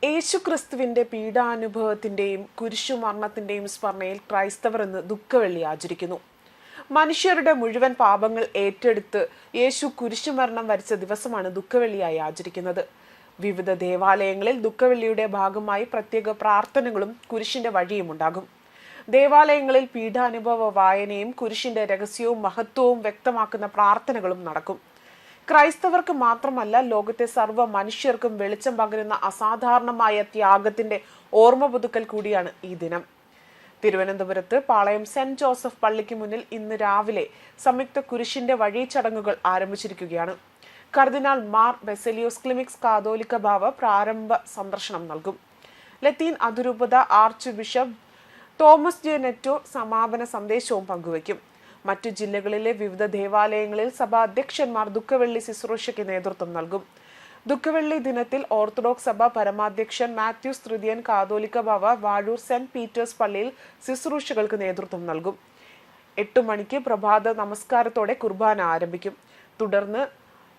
യേശുക്രിസ്തുവിന്റെ പീഡാനുഭവത്തിന്റെയും കുരിശുമരണത്തിന്റെയും സ്മരണയിൽ ക്രൈസ്തവർ ഇന്ന് ദുഃഖവെള്ളി ആചരിക്കുന്നു. മനുഷ്യരുടെ മുഴുവൻ പാപങ്ങൾ ഏറ്റെടുത്ത് യേശു കുരിശുമരണം വരിച്ച ദിവസമാണ് ദുഃഖവെള്ളിയായി ആചരിക്കുന്നത്. വിവിധ ദേവാലയങ്ങളിൽ ദുഃഖവെള്ളിയുടെ ഭാഗമായി പ്രത്യേക പ്രാർത്ഥനകളും കുരിശിന്റെ വഴിയും ഉണ്ടാകും. ദേവാലയങ്ങളിൽ പീഡാനുഭവ വായനയും കുരിശിന്റെ രഹസ്യവും മഹത്വവും വ്യക്തമാക്കുന്ന പ്രാർത്ഥനകളും നടക്കും. ക്രൈസ്തവർക്ക് മാത്രമല്ല, ലോകത്തെ സർവ്വ മനുഷ്യർക്കും വെളിച്ചം പകരുന്ന അസാധാരണമായ ത്യാഗത്തിന്റെ ഓർമ്മ പുതുക്കൽ കൂടിയാണ് ഈ ദിനം. തിരുവനന്തപുരത്ത് പാളയം സെന്റ് ജോസഫ് പള്ളിക്ക് മുന്നിൽ ഇന്ന് രാവിലെ സംയുക്ത കുരിശിന്റെ വഴി ചടങ്ങുകൾ ആരംഭിച്ചിരിക്കുകയാണ്. കർദിനാൾ മാർ ബെസലിയോസ് ക്ലിമിക്സ് കാതോലിക്ക ബാവ പ്രാരംഭ സന്ദർശനം നൽകും. ലത്തീൻ അതിരൂപത ആർച്ച് ബിഷപ്പ് തോമസ് ജെ നെറ്റോ സമാപന സന്ദേശവും പങ്കുവയ്ക്കും. മറ്റു ജില്ലകളിലെ വിവിധ ദേവാലയങ്ങളിൽ സഭാ അധ്യക്ഷന്മാർ ദുഃഖവെള്ളി ശുശ്രൂഷയ്ക്ക് നേതൃത്വം നൽകും. ദുഃഖവെള്ളി ദിനത്തിൽ ഓർത്തഡോക്സ് സഭ പരമാധ്യക്ഷൻ മാത്യൂസ് തൃതീയൻ കാതോലിക്ക ബാവ വാഴൂർ സെന്റ് പീറ്റേഴ്സ് പള്ളിയിൽ ശുശ്രൂഷകൾക്ക് നേതൃത്വം നൽകും. 8 മണിക്ക് പ്രഭാത നമസ്കാരത്തോടെ കുർബാന ആരംഭിക്കും. തുടർന്ന്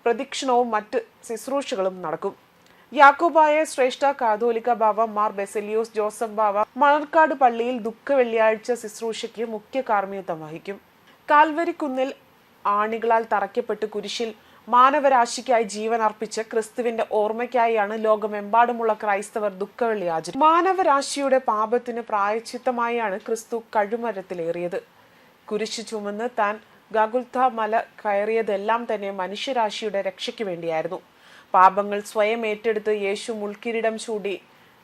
പ്രദക്ഷിണവും മറ്റ് ശുശ്രൂഷകളും നടക്കും. യാക്കോബായ ശ്രേഷ്ഠ കാതോലിക്ക ബാവ മാർ ബെസലിയോസ് ജോസഫ് ബാവ മണർക്കാട് പള്ളിയിൽ ദുഃഖവെള്ളിയാഴ്ച ശുശ്രൂഷയ്ക്ക് മുഖ്യ കാർമ്മികത്വം വഹിക്കും. കാൽവരിക്കുന്നിൽ ആണികളാൽ തറയ്ക്കപ്പെട്ട് കുരിശിൽ മാനവരാശിക്കായി ജീവൻ അർപ്പിച്ച ക്രിസ്തുവിന്റെ ഓർമ്മയ്ക്കായാണ് ലോകമെമ്പാടുമുള്ള ക്രൈസ്തവർ ദുഃഖവെള്ളി ആചരിക്കുന്നത്. മാനവരാശിയുടെ പാപത്തിന് പ്രായശ്ചിത്തമായാണ് ക്രിസ്തു കഴുമരത്തിലേറിയത്. കുരിശ് ചുമന്ന് താൻ ഗഗുൽത്ത മല കയറിയതെല്ലാം തന്നെ മനുഷ്യരാശിയുടെ രക്ഷയ്ക്ക് വേണ്ടിയായിരുന്നു. പാപങ്ങൾ സ്വയം ഏറ്റെടുത്ത് യേശു മുൾക്കിരീടം ചൂടി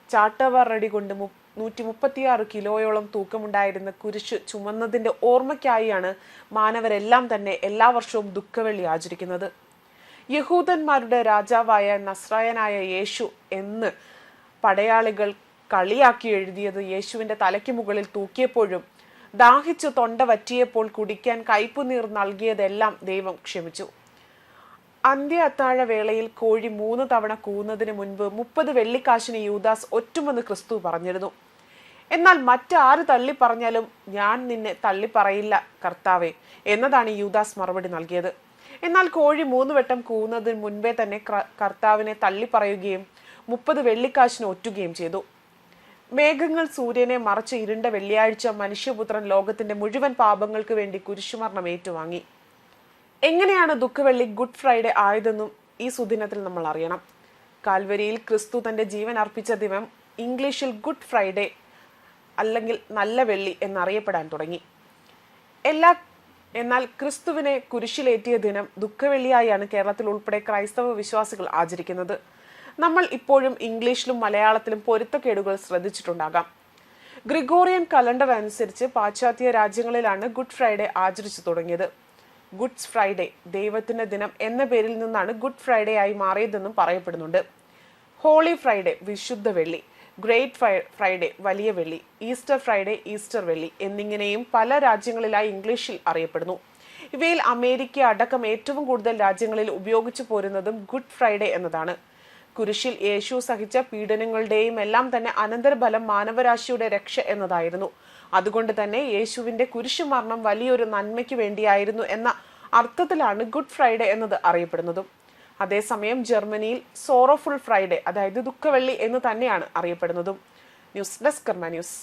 ചാട്ടവാറടി കൊണ്ട് 136 കിലോയോളം തൂക്കമുണ്ടായിരുന്ന കുരിശ് ചുമന്നതിന്റെ ഓർമ്മയ്ക്കായാണ് മാനവരെല്ലാം തന്നെ എല്ലാ വർഷവും ദുഃഖവെള്ളി ആചരിക്കുന്നത്. യഹൂദന്മാരുടെ രാജാവായ നസ്രായനായ യേശു എന്ന് പടയാളികൾ കളിയാക്കി എഴുതിയത് യേശുവിന്റെ തലയ്ക്ക് മുകളിൽ തൂക്കിയപ്പോഴും ദാഹിച്ച് തൊണ്ട വറ്റിയപ്പോൾ കുടിക്കാൻ കയ്പുനീർ നൽകിയതെല്ലാം ദൈവം ക്ഷമിച്ചു. അന്ത്യ അത്താഴ വേളയിൽ കോഴി 3 തവണ കൂവുന്നതിന് മുൻപ് 30 വെള്ളിക്കാശിന് യൂദാസ് ഒറ്റുമെന്ന് ക്രിസ്തു പറഞ്ഞിരുന്നു. എന്നാൽ മറ്റാര് തള്ളി പറഞ്ഞാലും ഞാൻ നിന്നെ തള്ളിപ്പറയില്ല കർത്താവേ എന്നതാണ് യൂദാസ് മറുപടി നൽകിയത്. എന്നാൽ കോഴി 3 വട്ടം കൂവുന്നതിന് മുൻപേ തന്നെ കർത്താവിനെ തള്ളിപ്പറയുകയും 30 വെള്ളിക്കാശിന് ഒറ്റുകയും ചെയ്തു. മേഘങ്ങൾ സൂര്യനെ മറച്ച് ഇരുണ്ട വെള്ളിയാഴ്ച മനുഷ്യപുത്രൻ ലോകത്തിന്റെ മുഴുവൻ പാപങ്ങൾക്ക് വേണ്ടി കുരിശുമരണം ഏറ്റുവാങ്ങി. എങ്ങനെയാണ് ദുഃഖവെള്ളി ഗുഡ് ഫ്രൈഡേ ആയതെന്നും ഈ സുദിനത്തിൽ നമ്മൾ അറിയണം. കാൽവരിയിൽ ക്രിസ്തു തന്റെ ജീവൻ അർപ്പിച്ച ദിനം ഇംഗ്ലീഷിൽ ഗുഡ് ഫ്രൈഡേ അല്ലെങ്കിൽ നല്ല വെള്ളി എന്നറിയപ്പെടാൻ തുടങ്ങി. എന്നാൽ ക്രിസ്തുവിനെ കുരിശിലേറ്റിയ ദിനം ദുഃഖവെള്ളിയായാണ് കേരളത്തിൽ ഉൾപ്പെടെ ക്രൈസ്തവ വിശ്വാസികൾ ആചരിക്കുന്നത്. നമ്മൾ ഇപ്പോഴും ഇംഗ്ലീഷിലും മലയാളത്തിലും പൊരുത്തക്കേടുകൾ ശ്രദ്ധിച്ചിട്ടുണ്ടാകാം. ഗ്രിഗോറിയൻ കലണ്ടർ അനുസരിച്ച് പാശ്ചാത്യ രാജ്യങ്ങളിലാണ് ഗുഡ് ഫ്രൈഡേ ആചരിച്ചു തുടങ്ങിയത്. ഗുഡ്സ് ഫ്രൈഡേ ദൈവത്തിന്റെ ദിനം എന്ന പേരിൽ നിന്നാണ് ഗുഡ് ഫ്രൈഡേ ആയി മാറിയതെന്നും പറയപ്പെടുന്നുണ്ട്. ഹോളി ഫ്രൈഡേ വിശുദ്ധ വെള്ളി, ഗ്രേറ്റ് ഫ്രൈഡേ വലിയ വെള്ളി, ഈസ്റ്റർ ഫ്രൈഡേ ഈസ്റ്റർ വെള്ളി എന്നിങ്ങനെയും പല രാജ്യങ്ങളിലായി ഇംഗ്ലീഷിൽ അറിയപ്പെടുന്നു. ഇവയിൽ അമേരിക്ക അടക്കം ഏറ്റവും കൂടുതൽ രാജ്യങ്ങളിൽ ഉപയോഗിച്ചു പോരുന്നതും ഗുഡ് ഫ്രൈഡേ എന്നതാണ്. കുരിശിൽ യേശു സഹിച്ച പീഡനങ്ങളുടെയും എല്ലാം തന്നെ അനന്തരഫലം മാനവരാശിയുടെ രക്ഷ എന്നതായിരുന്നു. അതുകൊണ്ട് തന്നെ യേശുവിന്റെ കുരിശുമരണം വലിയൊരു നന്മയ്ക്ക് വേണ്ടിയായിരുന്നു എന്ന അർത്ഥത്തിലാണ് ഗുഡ് ഫ്രൈഡേ എന്നത് അറിയപ്പെടുന്നതും. അതേസമയം ജർമ്മനിയിൽ സോറോഫുൾ ഫ്രൈഡേ, അതായത് ദുഃഖവെള്ളി എന്ന് തന്നെയാണ് അറിയപ്പെടുന്നതും. ന്യൂസ് ഡെസ്ക് കർമ്മ ന്യൂസ്.